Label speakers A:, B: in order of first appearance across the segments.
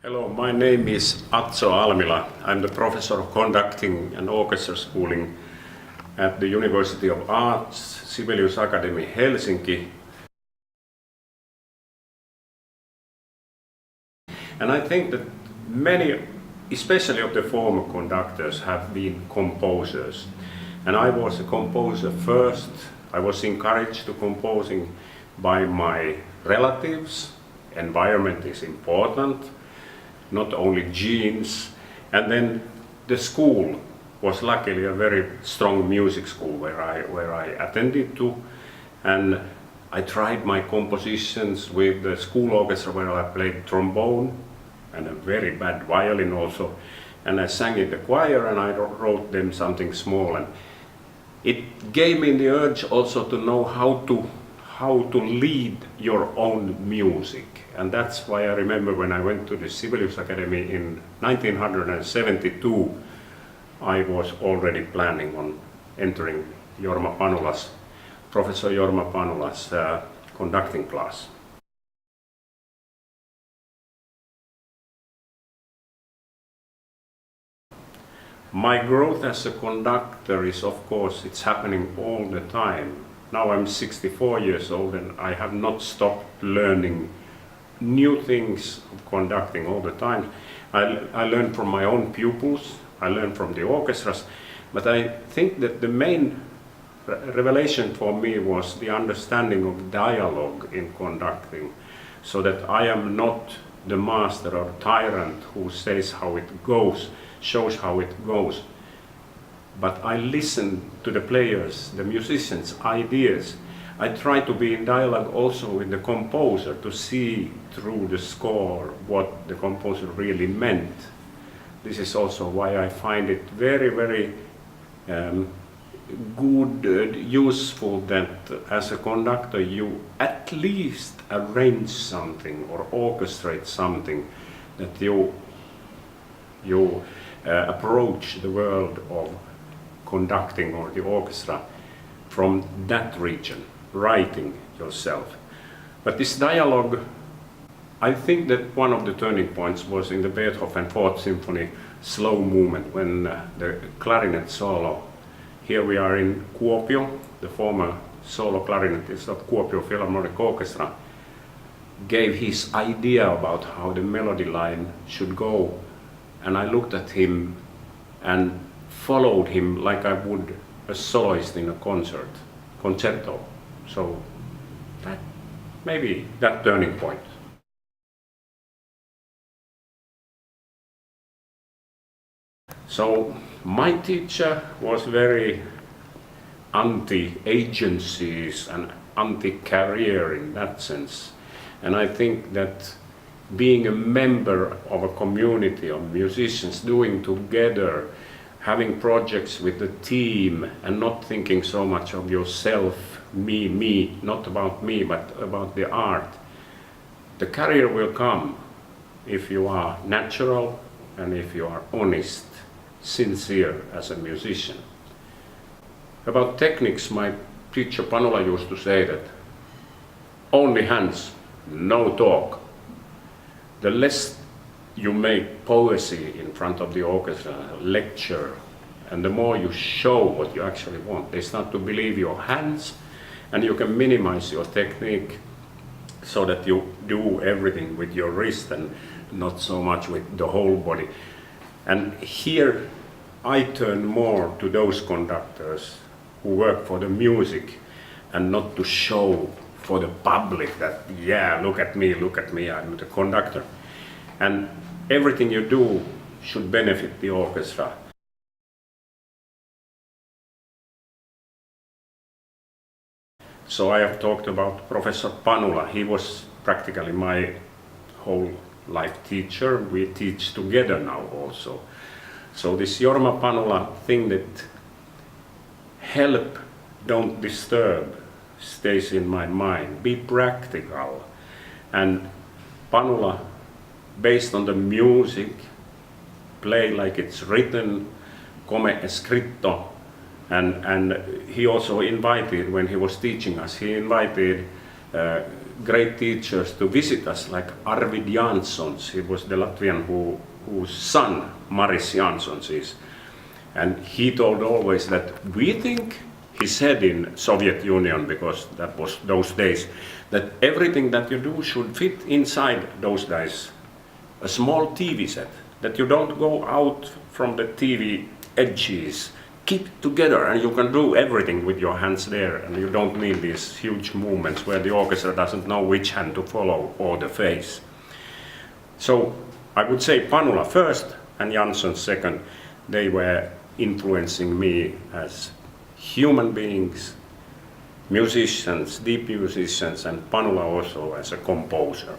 A: Hello, my name is Atso Almila. I'm the professor of conducting and orchestra schooling at the University of Arts, Sibelius Academy, Helsinki. And I think that many, especially of the former conductors, have been composers. And I was a composer first. I was encouraged to composing by my relatives. Environment is important, not only genes. And then the school was luckily a very strong music school where I attended to, and I tried my compositions with the school orchestra where I played trombone and a very bad violin also, and I sang in the choir and I wrote them something small, and it gave me the urge also to know how to lead your own music. And that's why I remember when I went to the Sibelius Academy in 1972, I was already planning on entering Professor Jorma Panula's conducting class. My growth as a conductor is, of course, it's happening all the time. Now I'm 64 years old and I have not stopped learning new things of conducting all the time. I learn from my own pupils, I learn from the orchestras, but I think that the main revelation for me was the understanding of dialogue in conducting, so that I am not the master or tyrant who says how it goes, shows how it goes, but I listen to the players, the musicians' ideas. I try to be in dialogue also with the composer to see through the score what the composer really meant. This is also why I find it very, very good, useful that as a conductor you at least arrange something or orchestrate something, that you approach the world of conducting or the orchestra from that region, writing yourself. But this dialogue, I think that one of the turning points was in the Beethoven 4th Symphony slow movement, when the clarinet solo, here we are in Kuopio, the former solo clarinetist of Kuopio Philharmonic Orchestra, gave his idea about how the melody line should go, and I looked at him and followed him like I would a soloist in a concerto. So that maybe that turning point. So my teacher was very anti-agencies and anti-career in that sense. And I think that being a member of a community of musicians, doing together, having projects with the team and not thinking so much of yourself, me, not about me, but about the art. The career will come if you are natural and if you are honest, sincere as a musician. About techniques, my teacher Panula used to say that only hands, no talk. The less you make poesy in front of the orchestra, lecture, and the more you show what you actually want, they start to believe your hands, and you can minimize your technique so that you do everything with your wrist and not so much with the whole body. And here I turn more to those conductors who work for the music and not to show for the public that, yeah, look at me, I'm the conductor. And everything you do should benefit the orchestra. So I have talked about Professor Panula. He was practically my whole life teacher. We teach together now also. So this Jorma Panula thing that help, don't disturb, stays in my mind. Be practical. And Panula, based on the music, play like it's written, come è scritto. And he also invited, when he was teaching us, he invited great teachers to visit us, like Arvid Janssons. He was the Latvian whose son Maris Janssons is. And he told always that we think, he said in Soviet Union, because that was those days, that everything that you do should fit inside those days a small TV set, that you don't go out from the TV edges. Keep it together and you can do everything with your hands there, and you don't need these huge movements where the orchestra doesn't know which hand to follow or the face. So I would say Panula first and Jansson second. They were influencing me as human beings, musicians, deep musicians, and Panula also as a composer.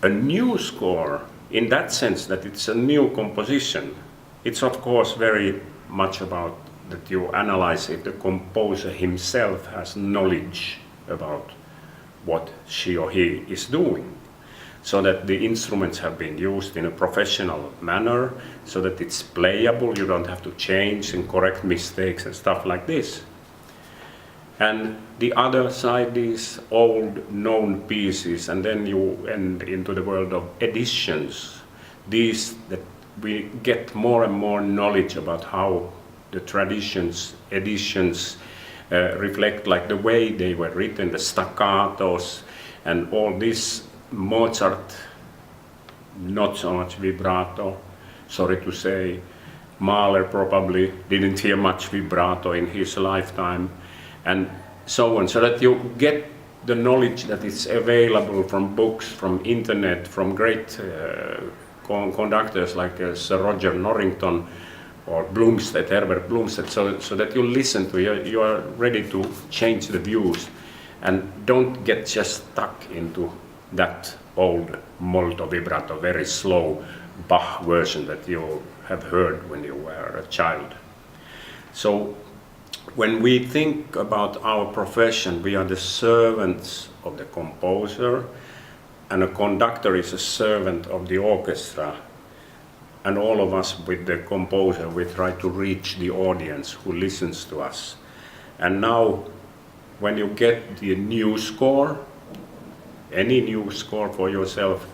A: A new score, in that sense that it's a new composition, it's of course very much about that you analyze if the composer himself has knowledge about what she or he is doing, so that the instruments have been used in a professional manner, so that it's playable, you don't have to change and correct mistakes and stuff like this. And the other side is old known pieces, and then you end into the world of editions. These that we get more and more knowledge about how the traditions, editions reflect like the way they were written, the staccatos and all this. Mozart, not so much vibrato, sorry to say. Mahler probably didn't hear much vibrato in his lifetime, and so on, so that you get the knowledge that is available from books, from internet, from great conductors like Sir Roger Norrington or Blomstedt, Herbert Blomstedt, so that you listen to, you are ready to change the views and don't get just stuck into that old molto vibrato, very slow Bach version that you have heard when you were a child. So when we think about our profession, we are the servants of the composer, and a conductor is a servant of the orchestra. And all of us with the composer, we try to reach the audience who listens to us. And now, when you get the new score, any new score for yourself,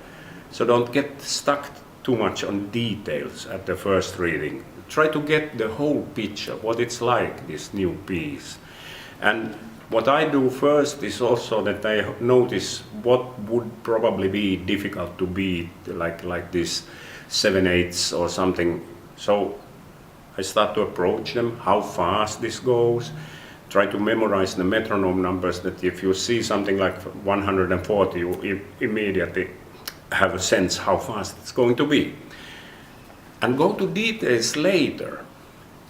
A: so don't get stuck too much on details at the first reading. Try to get the whole picture, what it's like, this new piece. And what I do first is also that I notice what would probably be difficult to beat, like this 7/8 or something. So I start to approach them, how fast this goes. Try to memorize the metronome numbers, that if you see something like 140, you immediately have a sense how fast it's going to be. And go to details later,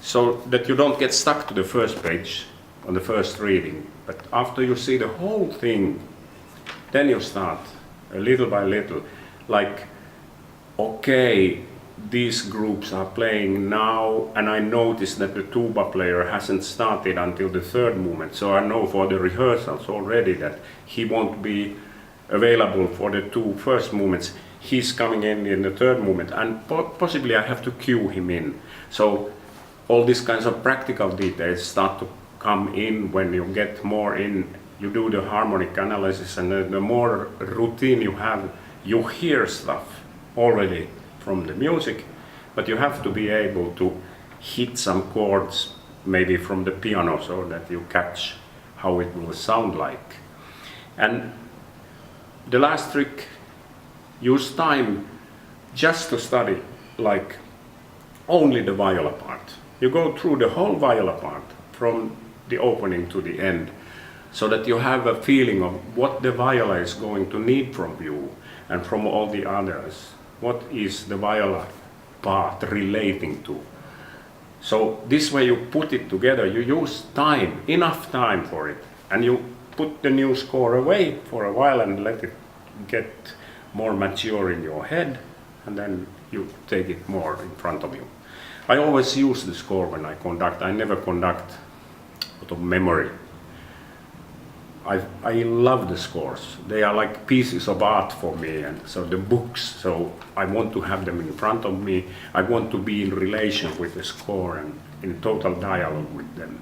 A: so that you don't get stuck to the first page on the first reading. But after you see the whole thing, then you start little by little, like, okay, these groups are playing now, and I notice that the tuba player hasn't started until the third movement, so I know for the rehearsals already that he won't be available for the two first movements. He's coming in the third movement, and possibly I have to cue him in. So all these kinds of practical details start to come in when you get more in. You do the harmonic analysis, and the more routine you have, you hear stuff already from the music, but you have to be able to hit some chords maybe from the piano so that you catch how it will sound like. And the last trick, use time just to study like only the viola part. You go through the whole viola part from the opening to the end, so that you have a feeling of what the viola is going to need from you and from all the others. What is the viola part relating to? So this way you put it together, you use time, enough time for it, and you put the new score away for a while and let it get more mature in your head, and then you take it more in front of you. I always use the score when I conduct. I never conduct out of memory. I love the scores. They are like pieces of art for me, and so the books, so I want to have them in front of me. I want to be in relation with the score and in total dialogue with them.